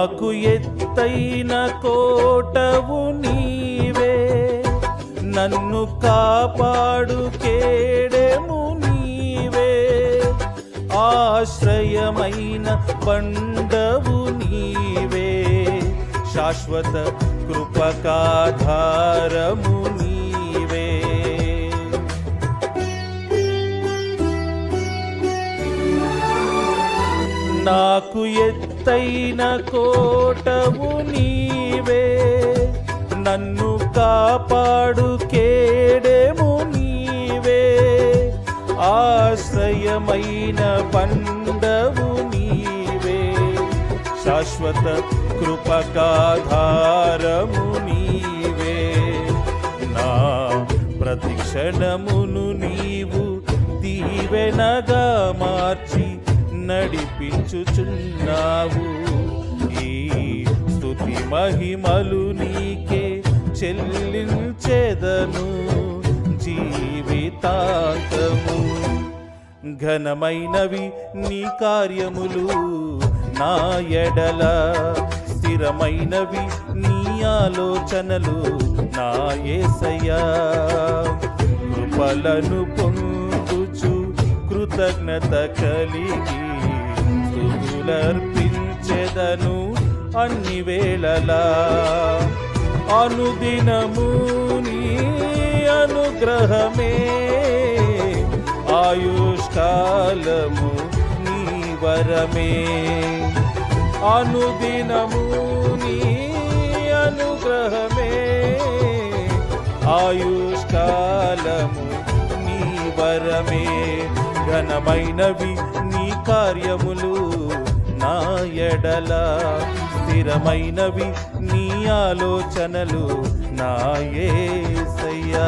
నాకు ఎత్తైన కోటవు నీవే, నన్ను కాపాడు కేడెము నీవే, ఆశ్రయమైన బండవు నీవే, శాశ్వత కృపకాధారము నీవే. నాకు ఎత్తైన కోటవు నీవే, నన్ను కాపాడు కేడెము నీవే, ఆశ్రయమైన బండవు నీవే, శాశ్వత కృపకాధారము నీవే. నా ప్రతిక్షణమును నీవు దీవెనగా మార్చి నడిపించుచున్నావు. ఈ స్తుతి మహిమలు నీకే చెల్లించెదను జీవితాంతము. ఘనమైనవి నీ కార్యములు నా ఎడల, స్థిరమైనవి నీ ఆలోచనలు నా యేసయ్యా. కృపలను పొందుచు కృతజ్ఞత కలిగి స్తుతులర్పించెదను అన్ని వేళలా. అనుదినము నీ అనుగ్రహమే, ఆయుష్కాలము నీ వరమే, అనుదినము నీ అనుగ్రహమే, ఆయుష్కాలము నీ వరమే. ఘనమైనవి నీ కార్యములు నా ఎడల, స్థిరమైనవి నీ ఆలోచనలు నా యేసయ్యా.